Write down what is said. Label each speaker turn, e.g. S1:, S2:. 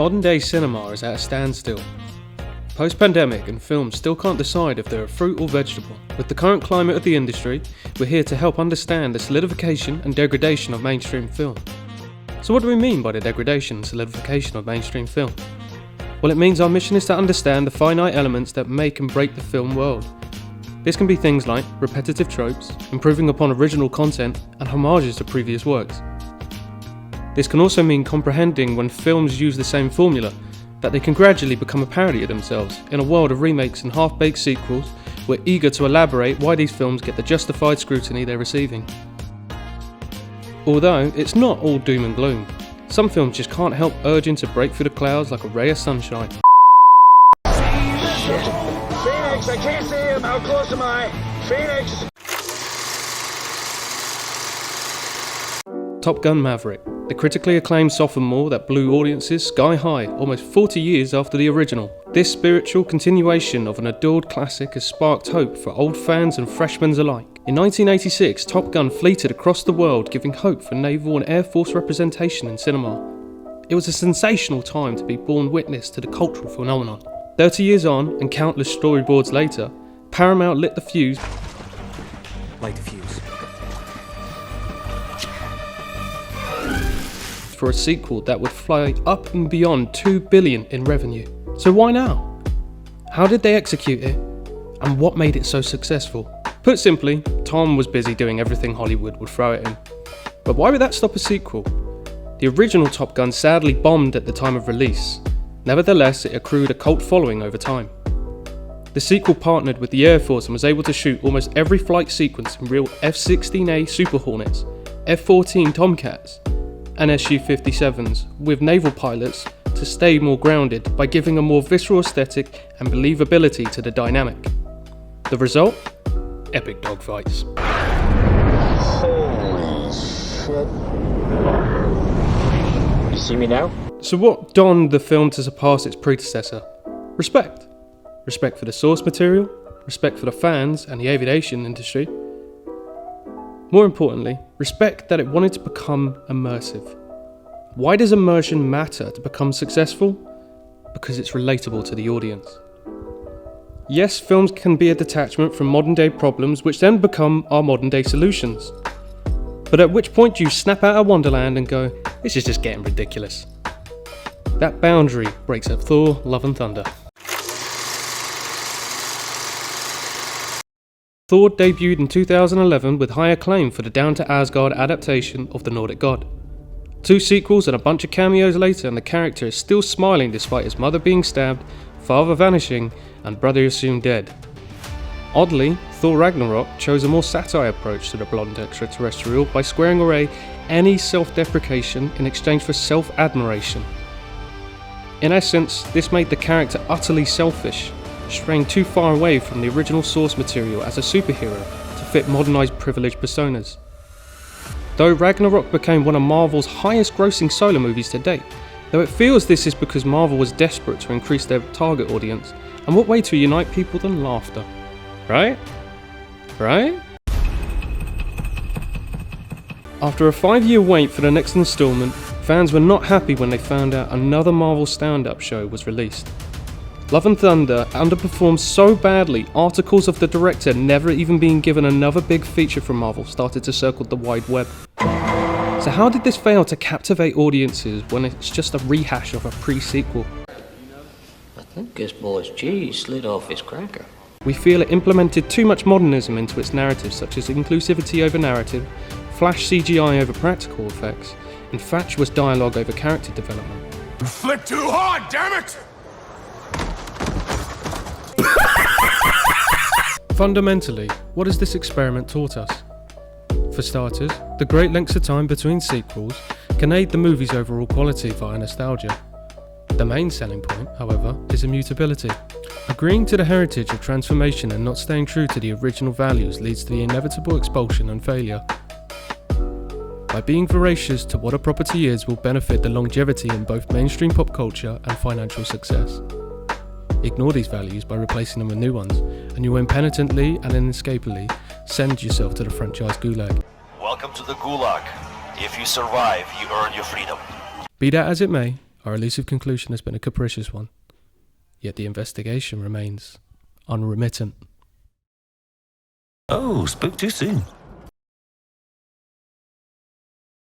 S1: Modern day cinema is at a standstill. Post-pandemic, and films still can't decide if they're a fruit or vegetable. With the current climate of the industry, we're here to help understand the solidification and degradation of mainstream film. So what do we mean by the degradation and solidification of mainstream film? Well, it means our mission is to understand the finite elements that make and break the film world. This can be things like repetitive tropes, improving upon original content, and homages to previous works. This can also mean comprehending when films use the same formula, that they can gradually become a parody of themselves in a world of remakes and half-baked sequels. We're eager to elaborate why these films get the justified scrutiny they're receiving. Although it's not all doom and gloom, some films just can't help urging to break through the clouds like a ray of sunshine.
S2: Shit. Phoenix, I can't see him. How close am I? Phoenix!
S1: Gun Maverick, the critically acclaimed sophomore that blew audiences sky high almost 40 years after the original. This spiritual continuation of an adored classic has sparked hope for old fans and freshmen alike. In 1986, Top Gun fleeted across the world, giving hope for naval and air force representation in cinema. It was a sensational time to be born witness to the cultural phenomenon. 30 years on, and countless storyboards later, Paramount lit the fuse.
S3: Light the fuse.
S1: For a sequel that would fly up and beyond $2 billion in revenue. So why now? How did they execute it? And what made it so successful? Put simply, Tom was busy doing everything Hollywood would throw at him. But why would that stop a sequel? The original Top Gun sadly bombed at the time of release. Nevertheless, it accrued a cult following over time. The sequel partnered with the Air Force and was able to shoot almost every flight sequence in real F-16A Super Hornets, F-14 Tomcats, and Su-57s with naval pilots to stay more grounded by giving a more visceral aesthetic and believability to the dynamic. The result? Epic dogfights.
S2: Holy shit. You see me now?
S1: So what donned the film to surpass its predecessor? Respect. Respect for the source material, respect for the fans and the aviation industry. More importantly, respect that it wanted to become immersive. Why does immersion matter to become successful? Because it's relatable to the audience. Yes, films can be a detachment from modern day problems which then become our modern day solutions. But at which point do you snap out of Wonderland and go, this is just getting ridiculous? That boundary breaks at Thor, Love and Thunder. Thor debuted in 2011 with high acclaim for the Down to Asgard adaptation of the Nordic god. 2 sequels and a bunch of cameos later, and the character is still smiling despite his mother being stabbed, father vanishing, and brother assumed dead. Oddly, Thor Ragnarok chose a more satire approach to the blonde extraterrestrial by squaring away any self-deprecation in exchange for self-admiration. In essence, this made the character utterly selfish, straying too far away from the original source material as a superhero to fit modernised privileged personas. Though Ragnarok became one of Marvel's highest grossing solo movies to date, though it feels this is because Marvel was desperate to increase their target audience, and what way to unite people than laughter? Right? Right? After a 5-year wait for the next installment, fans were not happy when they found out another Marvel stand-up show was released. Love and Thunder underperformed so badly, articles of the director never even being given another big feature from Marvel started to circle the wide web. So how did this fail to captivate audiences when it's just a rehash of a pre-sequel?
S4: I think this boy's cheese slid off his cracker.
S1: We feel it implemented too much modernism into its narrative, such as inclusivity over narrative, flash CGI over practical effects, and fatuous dialogue over character development.
S5: Flick too hard, damn it!
S1: Fundamentally, what has this experiment taught us? For starters, the great lengths of time between sequels can aid the movie's overall quality via nostalgia. The main selling point, however, is immutability. Agreeing to the heritage of transformation and not staying true to the original values leads to the inevitable expulsion and failure. By being voracious to what a property is will benefit the longevity in both mainstream pop culture and financial success. Ignore these values by replacing them with new ones, and you will impenitently and inescapably send yourself to the franchise gulag.
S6: Welcome to the gulag. If you survive, you earn your freedom.
S1: Be that as it may, Our elusive conclusion has been a capricious one, yet the investigation remains unremittent.
S6: Oh, spoke too soon.